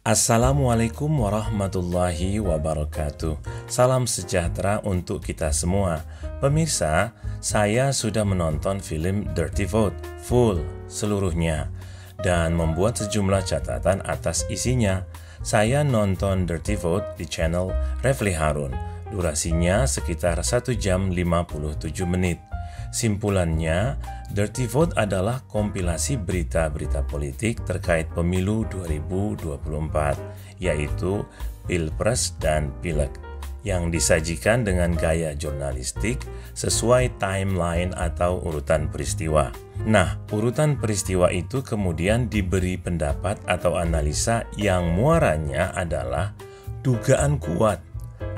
Assalamualaikum warahmatullahi wabarakatuh. Salam sejahtera untuk kita semua. Pemirsa, saya sudah menonton film Dirty Vote full seluruhnya dan membuat sejumlah catatan atas isinya. Saya nonton Dirty Vote di channel Refli Harun. Durasinya sekitar 1 jam 57 menit. Simpulannya, Dirty Vote adalah kompilasi berita-berita politik terkait pemilu 2024, yaitu Pilpres dan Pileg, yang disajikan dengan gaya jurnalistik sesuai timeline atau urutan peristiwa. Nah, urutan peristiwa itu kemudian diberi pendapat atau analisa yang muaranya adalah dugaan kuat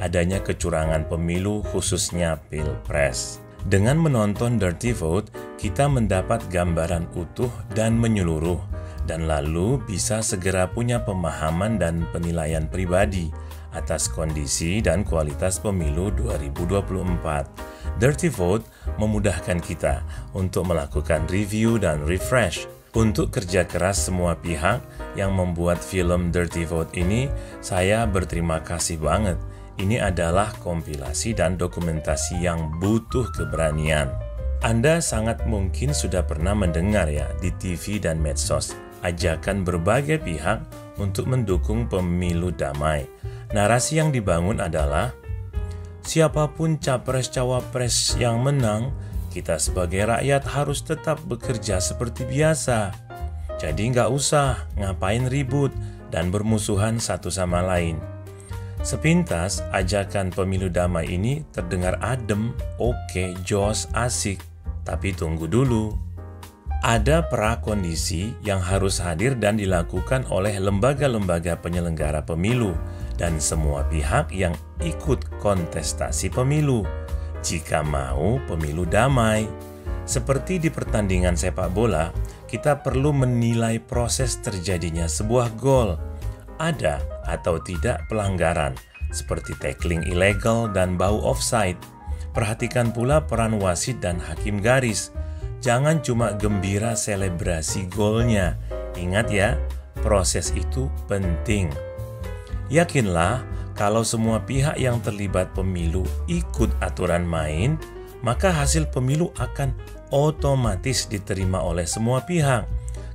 adanya kecurangan pemilu khususnya Pilpres. Dengan menonton Dirty Vote, kita mendapat gambaran utuh dan menyeluruh, dan lalu bisa segera punya pemahaman dan penilaian pribadi atas kondisi dan kualitas pemilu 2024. Dirty Vote memudahkan kita untuk melakukan review dan refresh. Untuk kerja keras semua pihak yang membuat film Dirty Vote ini, saya berterima kasih banget. Ini adalah kompilasi dan dokumentasi yang butuh keberanian. Anda sangat mungkin sudah pernah mendengar ya di TV dan medsos ajakan berbagai pihak untuk mendukung pemilu damai. Narasi yang dibangun adalah siapapun capres-cawapres yang menang, kita sebagai rakyat harus tetap bekerja seperti biasa. Jadi nggak usah ngapain ribut dan bermusuhan satu sama lain. Sepintas, ajakan pemilu damai ini terdengar adem, oke, jos, asik. Tapi tunggu dulu. Ada prakondisi yang harus hadir dan dilakukan oleh lembaga-lembaga penyelenggara pemilu dan semua pihak yang ikut kontestasi pemilu jika mau pemilu damai. Seperti di pertandingan sepak bola, kita perlu menilai proses terjadinya sebuah gol. Ada atau tidak pelanggaran, seperti tackling ilegal dan bau offside. Perhatikan pula peran wasit dan hakim garis. Jangan cuma gembira selebrasi golnya. Ingat ya, proses itu penting. Yakinlah, kalau semua pihak yang terlibat pemilu ikut aturan main, maka hasil pemilu akan otomatis diterima oleh semua pihak.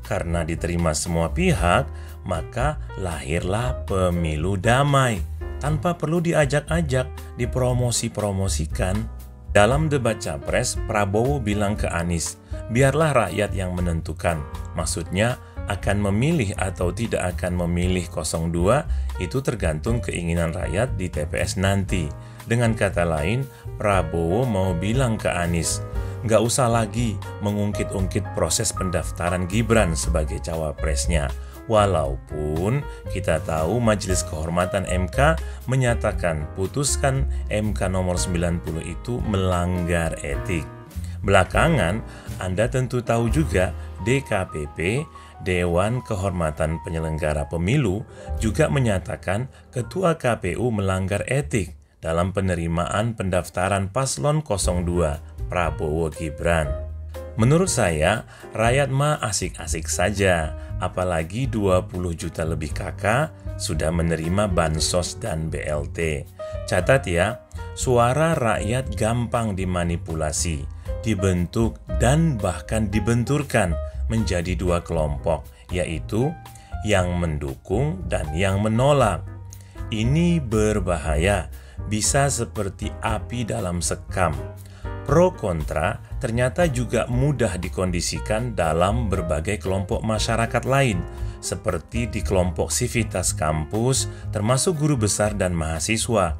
Karena diterima semua pihak, maka lahirlah pemilu damai. Tanpa perlu diajak-ajak, dipromosi-promosikan. Dalam debat capres, Prabowo bilang ke Anies, biarlah rakyat yang menentukan. Maksudnya, akan memilih atau tidak akan memilih 02, itu tergantung keinginan rakyat di TPS nanti. Dengan kata lain, Prabowo mau bilang ke Anies, nggak usah lagi mengungkit-ungkit proses pendaftaran Gibran sebagai cawapresnya. Walaupun kita tahu Majelis Kehormatan MK menyatakan putuskan MK nomor 90 itu melanggar etik. Belakangan, Anda tentu tahu juga DKPP, Dewan Kehormatan Penyelenggara Pemilu, juga menyatakan Ketua KPU melanggar etik dalam penerimaan pendaftaran Paslon 02 Prabowo Gibran. Menurut saya, rakyat mah asik-asik saja, apalagi 20 juta lebih kakak sudah menerima bansos dan BLT. Catat ya, suara rakyat gampang dimanipulasi, dibentuk dan bahkan dibenturkan menjadi dua kelompok, yaitu yang mendukung dan yang menolak. Ini berbahaya, bisa seperti api dalam sekam. Pro kontra ternyata juga mudah dikondisikan dalam berbagai kelompok masyarakat lain, seperti di kelompok sivitas kampus, termasuk guru besar dan mahasiswa.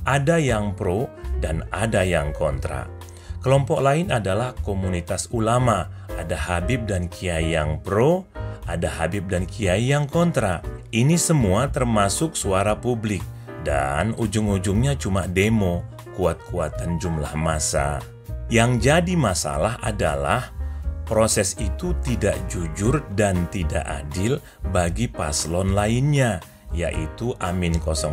Ada yang pro dan ada yang kontra. Kelompok lain adalah komunitas ulama, ada Habib dan Kiai yang pro, ada Habib dan Kiai yang kontra. Ini semua termasuk suara publik, dan ujung-ujungnya cuma demo, kuat-kuatan jumlah massa. Yang jadi masalah adalah proses itu tidak jujur dan tidak adil bagi paslon lainnya, yaitu Amin 01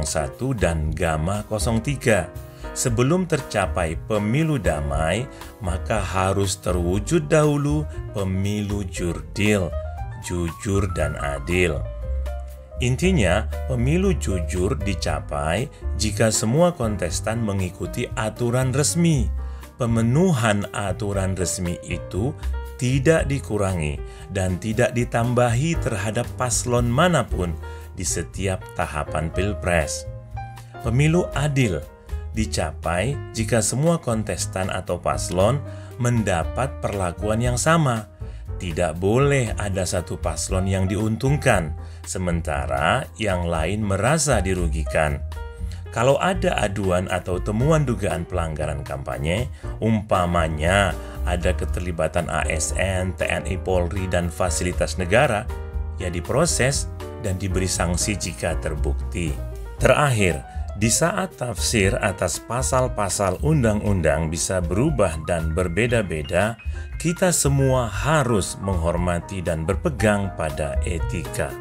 dan Gama 03. Sebelum tercapai pemilu damai, maka harus terwujud dahulu pemilu jurdil, jujur dan adil. Intinya, pemilu jujur dicapai jika semua kontestan mengikuti aturan resmi. Pemenuhan aturan resmi itu tidak dikurangi dan tidak ditambahi terhadap paslon manapun di setiap tahapan Pilpres. Pemilu adil dicapai jika semua kontestan atau paslon mendapat perlakuan yang sama. Tidak boleh ada satu paslon yang diuntungkan, sementara yang lain merasa dirugikan. Kalau ada aduan atau temuan dugaan pelanggaran kampanye, umpamanya ada keterlibatan ASN, TNI Polri, dan fasilitas negara, ya diproses dan diberi sanksi jika terbukti. Terakhir, di saat tafsir atas pasal-pasal undang-undang bisa berubah dan berbeda-beda, kita semua harus menghormati dan berpegang pada etika.